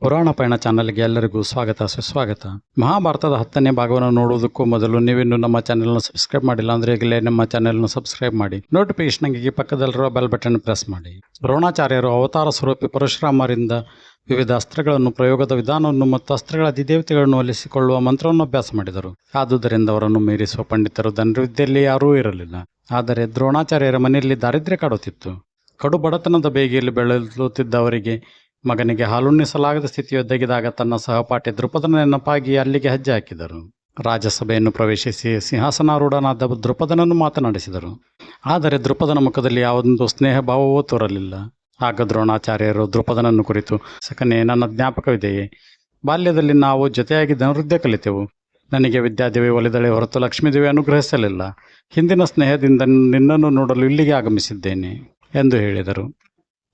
ಪುರಾಣ ಪಯಣ ಚಾನಲ್ಗೆ ಎಲ್ಲರಿಗೂ ಸ್ವಾಗತ ಸುಸ್ವಾಗತ. ಮಹಾಭಾರತದ 10ನೇ ಭಾಗವನ್ನು ನೋಡುವುದಕ್ಕೂ ಮೊದಲು ನೀವಿನ್ನು ನಮ್ಮ ಚಾನೆಲ್ನ ಸಬ್ಸ್ಕ್ರೈಬ್ ಮಾಡಿಲ್ಲ ಅಂದರೆ ಈಗಲೇ ನಮ್ಮ ಚಾನೆಲ್ನ ಸಬ್ಸ್ಕ್ರೈಬ್ ಮಾಡಿ, ನೋಟಿಫಿಕೇಶನ್ಗೆ ಪಕ್ಕದಲ್ಲಿರುವ ಬೆಲ್ ಬಟನ್ ಪ್ರೆಸ್ ಮಾಡಿ. ದ್ರೋಣಾಚಾರ್ಯರು ಅವತಾರ ಸ್ವರೂಪಿ ಪರಶುರಾಮರಿಂದ ವಿವಿಧ ಅಸ್ತ್ರಗಳನ್ನು, ಪ್ರಯೋಗದ ವಿಧಾನವನ್ನು ಮತ್ತು ಅಸ್ತ್ರಗಳ ಅಧಿದೇವತೆಗಳನ್ನು ಒಲಿಸಿಕೊಳ್ಳುವ ಮಂತ್ರವನ್ನು ಅಭ್ಯಾಸ ಮಾಡಿದರು. ಆದುದರಿಂದ ಅವರನ್ನು ಮೀರಿಸುವ ಪಂಡಿತರು ಧನುರ್ವಿದ್ಯೆಯಲ್ಲಿ ಯಾರೂ ಇರಲಿಲ್ಲ. ಆದರೆ ದ್ರೋಣಾಚಾರ್ಯರ ಮನೆಯಲ್ಲಿ ದಾರಿದ್ರ್ಯ ಕಾಡುತ್ತಿತ್ತು. ಕಡು ಬಡತನದ ಬೇಗೆಯಲ್ಲಿ ಬೆಳೆಯುತ್ತಿದ್ದ ಅವರಿಗೆ ಮಗನಿಗೆ ಹಾಲುಣಿಸಲಾಗದ ಸ್ಥಿತಿಯೊದ್ದಗಿದಾಗ ತನ್ನ ಸಹಪಾಠಿ ದ್ರುಪದನ ನೆನಪಾಗಿ ಅಲ್ಲಿಗೆ ಹೆಜ್ಜೆ ಹಾಕಿದರು. ರಾಜಸಭೆಯನ್ನು ಪ್ರವೇಶಿಸಿ ಸಿಂಹಾಸನಾರೂಢನಾದ ದ್ರುಪದನನ್ನು ಮಾತನಾಡಿಸಿದರು. ಆದರೆ ದ್ರುಪದನ ಮುಖದಲ್ಲಿ ಯಾವುದೊಂದು ಸ್ನೇಹ ಭಾವವೂ ತೋರಲಿಲ್ಲ. ಆಗ ದ್ರೋಣಾಚಾರ್ಯರು ದ್ರುಪದನನ್ನು ಕುರಿತು, ಸಖನೇ, ನನ್ನ ಜ್ಞಾಪಕವಿದೆಯೇ? ಬಾಲ್ಯದಲ್ಲಿ ನಾವು ಜೊತೆಯಾಗಿ ಧನುರ್ವಿದ್ಯೆ ಕಲಿತೆವು. ನನಗೆ ವಿದ್ಯಾದೇವಿ ಒಲಿದಳೆ ಹೊರತು ಲಕ್ಷ್ಮೀದೇವಿ ಅನುಗ್ರಹಿಸಲಿಲ್ಲ. ಹಿಂದಿನ ಸ್ನೇಹದಿಂದ ನಿನ್ನನ್ನು ನೋಡಲು ಇಲ್ಲಿಗೆ ಆಗಮಿಸಿದ್ದೇನೆ ಎಂದು ಹೇಳಿದರು.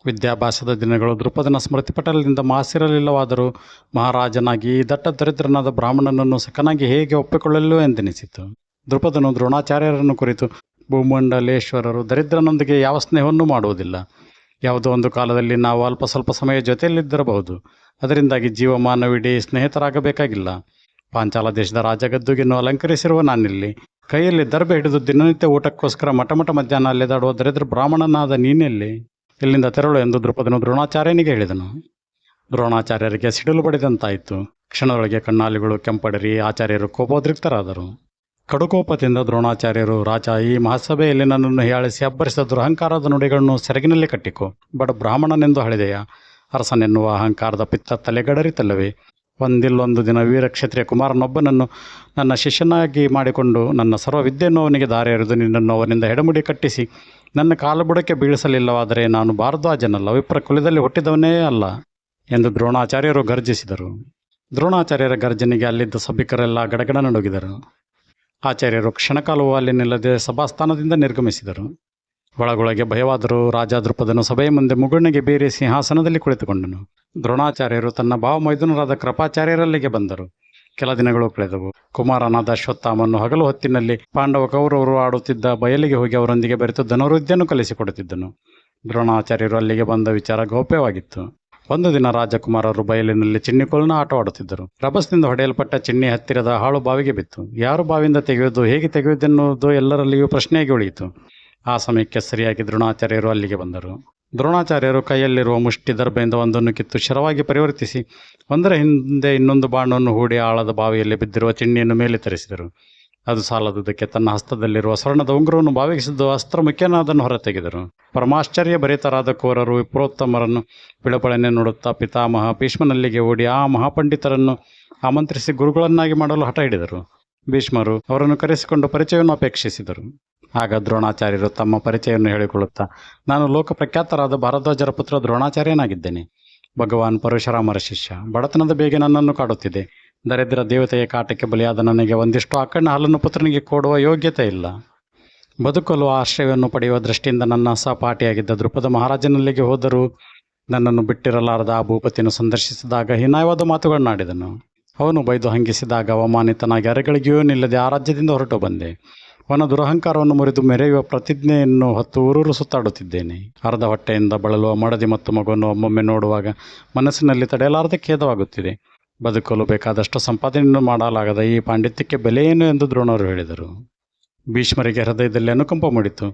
ವಿದ್ಯಾಭ್ಯಾಸದ ದಿನಗಳು ದ್ರುಪದನ ಸ್ಮೃತಿಪಟಲದಿಂದ ಮಾಸಿರಲಿಲ್ಲವಾದರೂ ಮಹಾರಾಜನಾಗಿ ಈ ದಟ್ಟ ದರಿದ್ರನಾದ ಬ್ರಾಹ್ಮಣನನ್ನು ಸಖನಾಗಿ ಹೇಗೆ ಒಪ್ಪಿಕೊಳ್ಳಲು ಎಂದೆನಿಸಿತು. ದ್ರುಪದನು ದ್ರೋಣಾಚಾರ್ಯರನ್ನು ಕುರಿತು, ಭೂಮಂಡಲೇಶ್ವರರು ದರಿದ್ರನೊಂದಿಗೆ ಯಾವ ಸ್ನೇಹವನ್ನು ಮಾಡುವುದಿಲ್ಲ. ಯಾವುದೋ ಒಂದು ಕಾಲದಲ್ಲಿ ನಾವು ಅಲ್ಪ ಸ್ವಲ್ಪ ಸಮಯ ಜೊತೆಯಲ್ಲಿದ್ದಿರಬಹುದು. ಅದರಿಂದಾಗಿ ಜೀವಮಾನವಿಡೀ ಸ್ನೇಹಿತರಾಗಬೇಕಾಗಿಲ್ಲ. ಪಾಂಚಾಲ ದೇಶದ ರಾಜಗದ್ದುಗೆಯನ್ನು ಅಲಂಕರಿಸಿರುವ ನಾನಿಲ್ಲಿ ಕೈಯಲ್ಲಿ ದರ್ಬೆ ಹಿಡಿದು ದಿನನಿತ್ಯ ಊಟಕ್ಕೋಸ್ಕರ ಮಠ ಮಧ್ಯಾಹ್ನ ಅಲ್ಲೆದಾಡುವ ದರಿದ್ರ ಬ್ರಾಹ್ಮಣನಾದ ನೀನೆಲ್ಲಿ? ಇಲ್ಲಿಂದ ತೆರಳು ಎಂದು ದ್ರುಪದನು ದ್ರೋಣಾಚಾರ್ಯನಿಗೆ ಹೇಳಿದನು. ದ್ರೋಣಾಚಾರ್ಯರಿಗೆ ಸಿಡಿಲು ಬಡಿದಂತಾಯಿತು. ಕ್ಷಣದೊಳಗೆ ಕಣ್ಣಾಲಿಗಳು ಕೆಂಪಡರಿ ಆಚಾರ್ಯರು ಕೋಪೋದ್ರಿಕ್ತರಾದರು. ಕಡುಕೋಪದಿಂದ ದ್ರೋಣಾಚಾರ್ಯರು, ರಾಜ, ಈ ಮಹಾಸಭೆಯಲ್ಲಿ ನನ್ನನ್ನು ಹೀಯಾಳಿಸಿ ಅಬ್ಬರಿಸಿದ ದುರಹಂಕಾರದ ನುಡಿಗಳನ್ನು ಸೆರಗಿನಲ್ಲಿ ಕಟ್ಟಿಕೊ. ಬಡ ಬ್ರಾಹ್ಮಣನೆಂದು ಹಳೆದೆಯ ಅರಸನೆನ್ನುವ ಅಹಂಕಾರದ ಪಿತ್ತ ತಲೆಗಡರಿತಲ್ಲವೇ? ಒಂದಿಲ್ಲೊಂದು ದಿನ ವೀರ ಕ್ಷತ್ರಿಯ ಕುಮಾರನೊಬ್ಬನನ್ನು ನನ್ನ ಶಿಷ್ಯನಾಗಿ ಮಾಡಿಕೊಂಡು ನನ್ನ ಸರ್ವ ವಿದ್ಯೆಯನ್ನು ಅವನಿಗೆ ದಾರಿ ಎರೆದು ನಿನ್ನನ್ನು ಅವನಿಂದ ಹೆಡಮುಡಿ ಕಟ್ಟಿಸಿ ನನ್ನ ಕಾಲುಬುಡಕ್ಕೆ ಬೀಳಿಸಲಿಲ್ಲವಾದರೆ ನಾನು ಭಾರದ್ವಾಜನಲ್ಲ, ವಿಪ್ರ ಕುಲದಲ್ಲಿ ಹುಟ್ಟಿದವನೇ ಅಲ್ಲ ಎಂದು ದ್ರೋಣಾಚಾರ್ಯರು ಗರ್ಜಿಸಿದರು. ದ್ರೋಣಾಚಾರ್ಯರ ಗರ್ಜನೆಗೆ ಅಲ್ಲಿದ್ದ ಸಭಿಕರೆಲ್ಲ ಗಡಗಡ ನಡುಗಿದರು. ಆಚಾರ್ಯರು ಕ್ಷಣಕಾಲವೂ ಅಲ್ಲಿ ನಿಲ್ಲದೆ ಸಭಾಸ್ಥಾನದಿಂದ ನಿರ್ಗಮಿಸಿದರು. ಒಳಗೊಳಗೆ ಭಯವಾದರೂ ರಾಜ ದ್ರುಪದನು ಸಭೆಯ ಮುಂದೆ ಮುಗುಳ್ನೆಗೆ ಬೇರೆ ಸಿಂಹಾಸನದಲ್ಲಿ ಕುಳಿತುಕೊಂಡನು. ದ್ರೋಣಾಚಾರ್ಯರು ತನ್ನ ಭಾವಮೈದುನರಾದ ಕೃಪಾಚಾರ್ಯರಲ್ಲಿಗೆ ಬಂದರು. ಕೆಲ ದಿನಗಳು ಕಳೆದವು. ಕುಮಾರನಾದ ಅಶ್ವತ್ಥಾಮನು ಹಗಲು ಹೊತ್ತಿನಲ್ಲಿ ಪಾಂಡವ ಕೌರವರು ಆಡುತ್ತಿದ್ದ ಬಯಲಿಗೆ ಹೋಗಿ ಅವರೊಂದಿಗೆ ಬೆರೆತು ಧನುರ್ವಿದ್ಯೆಯನ್ನು ಕಲಿಸಿಕೊಡುತ್ತಿದ್ದನು. ದ್ರೋಣಾಚಾರ್ಯರು ಅಲ್ಲಿಗೆ ಬಂದ ವಿಚಾರ ಗೌಪ್ಯವಾಗಿತ್ತು. ಒಂದು ದಿನ ರಾಜಕುಮಾರರು ಬಯಲಿನಲ್ಲಿ ಚಿನ್ನಿಕೋಲನ ಆಟವಾಡುತ್ತಿದ್ದರು. ರಭಸದಿಂದ ಹೊಡೆಯಲ್ಪಟ್ಟ ಚಿನ್ನಿ ಹತ್ತಿರದ ಹಾಳು ಬಾವಿಗೆ ಬಿತ್ತು. ಯಾರು ಬಾವಿಯಿಂದ ತೆಗೆಯುವುದು, ಹೇಗೆ ತೆಗೆಯುವುದೆನ್ನುವುದು ಎಲ್ಲರಲ್ಲಿಯೂ ಪ್ರಶ್ನೆಯಾಗಿ ಉಳಿಯಿತು. ಆ ಸಮಯಕ್ಕೆ ಸರಿಯಾಗಿ ದ್ರೋಣಾಚಾರ್ಯರು ಅಲ್ಲಿಗೆ ಬಂದರು. ದ್ರೋಣಾಚಾರ್ಯರು ಕೈಯಲ್ಲಿರುವ ಮುಷ್ಟಿ ದರ್ಬೆಯಿಂದ ಒಂದನ್ನು ಕಿತ್ತು ಶಿರವಾಗಿ ಪರಿವರ್ತಿಸಿ ಒಂದರ ಹಿಂದೆ ಇನ್ನೊಂದು ಬಾಣವನ್ನು ಹೂಡಿ ಆಳದ ಬಾವಿಯಲ್ಲಿ ಬಿದ್ದಿರುವ ಚಿನ್ನಿಯನ್ನು ಮೇಲೆ ತರಿಸಿದರು. ಅದು ಸಾಲದುದಕ್ಕೆ ತನ್ನ ಹಸ್ತದಲ್ಲಿರುವ ಸ್ವರ್ಣದ ಉಂಗುರವನ್ನು ಬಾವಿಗಿಸಿದ್ದು ಅಸ್ತ್ರ ಮುಖ್ಯನಾದನ್ನು ಹೊರತೆಗೆದರು. ಪರಮಾಶ್ಚರ್ಯ ಭರಿತರಾದ ಕೋರರು ವಿಪ್ರೋತ್ತಮರನ್ನು ಬಿಳಬಳನೆ ನೋಡುತ್ತಾ ಪಿತಾಮಹ ಭೀಷ್ಮನಲ್ಲಿಗೆ ಓಡಿ ಆ ಮಹಾಪಂಡಿತರನ್ನು ಆಮಂತ್ರಿಸಿ ಗುರುಗಳನ್ನಾಗಿ ಮಾಡಲು ಹಠ ಹಿಡಿದರು. ಭೀಷ್ಮರು ಅವರನ್ನು ಕರೆಸಿಕೊಂಡು ಪರಿಚಯವನ್ನು ಅಪೇಕ್ಷಿಸಿದರು. ಆಗ ದ್ರೋಣಾಚಾರ್ಯರು ತಮ್ಮ ಪರಿಚಯವನ್ನು ಹೇಳಿಕೊಳ್ಳುತ್ತಾ, ನಾನು ಲೋಕಪ್ರಖ್ಯಾತರಾದ ಭಾರದ್ವಾಜರ ಪುತ್ರ ದ್ರೋಣಾಚಾರ್ಯನಾಗಿದ್ದೇನೆ. ಭಗವಾನ್ ಪರಶುರಾಮರ ಶಿಷ್ಯ. ಬಡತನದ ಬೇಗೆ ನನ್ನನ್ನು ಕಾಡುತ್ತಿದೆ. ದರಿದ್ರ ದೇವತೆಯ ಕಾಟಕ್ಕೆ ಬಲಿಯಾದ ನನಗೆ ಒಂದಿಷ್ಟು ಆಕಣ್ಣ ಹಾಲನ್ನು ಪುತ್ರನಿಗೆ ಕೊಡುವ ಯೋಗ್ಯತೆ ಇಲ್ಲ. ಬದುಕಲು ಆಶ್ರಯವನ್ನು ಪಡೆಯುವ ದೃಷ್ಟಿಯಿಂದ ನನ್ನ ಸಹಪಾಠಿಯಾಗಿದ್ದ ದ್ರುಪದ ಮಹಾರಾಜನಲ್ಲಿಗೆ ಹೋದರೂ ನನ್ನನ್ನು ಬಿಟ್ಟಿರಲಾರದ ಆ ಭೂಪತಿಯನ್ನು ಸಂದರ್ಶಿಸಿದಾಗ ಹೀನಾಯವಾದ ಮಾತುಗಳನ್ನಾಡಿದನು. ಅವನು ಬೈದು ಹಂಗಿಸಿದಾಗ ಅವಮಾನಿತನಾಗಿ ಅರೆಗಳಿಗೆಯೂ ನಿಲ್ಲದೆ ಆ ರಾಜ್ಯದಿಂದ ಹೊರಟು ಬಂದೆ. ಅವನ ದುರಹಂಕಾರವನ್ನು ಮುರಿದು ಮೆರೆಯುವ ಪ್ರತಿಜ್ಞೆಯನ್ನು ಹೊತ್ತು ಊರೂರು ಸುತ್ತಾಡುತ್ತಿದ್ದೇನೆ. ಅರ್ಧ ಹೊಟ್ಟೆಯಿಂದ ಬಳಲುವ ಮಡದಿ ಮತ್ತು ಮಗುವನ್ನು ಒಮ್ಮೊಮ್ಮೆ ನೋಡುವಾಗ ಮನಸ್ಸಿನಲ್ಲಿ ತಡೆಯಲಾರದೆ ಖೇದವಾಗುತ್ತಿದೆ. ಬದುಕಲು ಬೇಕಾದಷ್ಟು ಸಂಪಾದನೆಯನ್ನು ಮಾಡಲಾಗದ ಈ ಪಾಂಡಿತ್ಯಕ್ಕೆ ಬೆಲೆ ಏನು ಎಂದು ದ್ರೋಣರು ಹೇಳಿದರು. ಭೀಷ್ಮರಿಗೆ ಹೃದಯದಲ್ಲಿ ಅನುಕಂಪ ಮೂಡಿತು.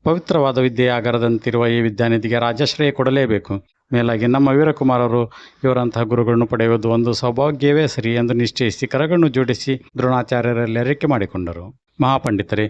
ಪವಿತ್ರವಾದ ವಿದ್ಯೆಯ ಆಗರದಂತಿರುವ ಈ ವಿದ್ಯಾನಿಧಿಗೆ ರಾಜಾಶ್ರಯ ಕೊಡಲೇಬೇಕು. ಮೇಲಾಗಿ ನಮ್ಮ ವೀರಕುಮಾರರು ಇವರಂತಹ ಗುರುಗಳನ್ನು ಪಡೆಯುವುದು ಒಂದು ಸೌಭಾಗ್ಯವೇ ಸರಿ ಎಂದು ನಿಶ್ಚಯಿಸಿ ಕರಗಳನ್ನು ಜೋಡಿಸಿ ದ್ರೋಣಾಚಾರ್ಯರಲ್ಲಿ ಅರಿಕೆ ಮಾಡಿಕೊಂಡರು. ಮಹಾಪಂಡಿತರೇ,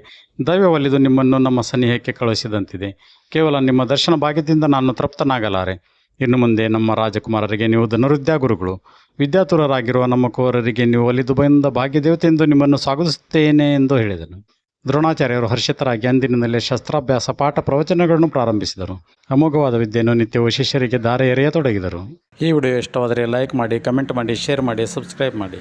ದೈವ ಒಲಿದು ನಿಮ್ಮನ್ನು ನಮ್ಮ ಸನಿಹಕ್ಕೆ ಕಳುಹಿಸಿದಂತಿದೆ. ಕೇವಲ ನಿಮ್ಮ ದರ್ಶನ ಭಾಗ್ಯದಿಂದ ನಾನು ತೃಪ್ತನಾಗಲಾರೆ. ಇನ್ನು ಮುಂದೆ ನಮ್ಮ ರಾಜಕುಮಾರರಿಗೆ ನೀವು ಧನುರ್ವಿದ್ಯಾ ಗುರುಗಳು, ವಿದ್ಯಾತುರರಾಗಿರುವ ನಮ್ಮ ಕೋರರಿಗೆ ನೀವು ಒಲಿದು ಬಂದ ಭಾಗ್ಯದೇವತೆಯೆಂದು ನಿಮ್ಮನ್ನು ಸ್ವಾಗತಿಸುತ್ತೇನೆ ಎಂದು ಹೇಳಿದನು. ದ್ರೋಣಾಚಾರ್ಯರು ಹರ್ಷಿತರಾಗಿ ಅಂದಿನಿಂದಲೇ ಶಸ್ತ್ರಾಭ್ಯಾಸ, ಪಾಠ, ಪ್ರವಚನಗಳನ್ನು ಪ್ರಾರಂಭಿಸಿದರು. ಅಮೋಘವಾದ ವಿದ್ಯೆಯನ್ನು ನಿತ್ಯವೂ ಶಿಷ್ಯರಿಗೆ ದಾರೆ ಎರೆಯತೊಡಗಿದರು. ಈ ವಿಡಿಯೋ ಇಷ್ಟವಾದರೆ ಲೈಕ್ ಮಾಡಿ, ಕಮೆಂಟ್ ಮಾಡಿ, ಶೇರ್ ಮಾಡಿ, ಸಬ್ಸ್ಕ್ರೈಬ್ ಮಾಡಿ.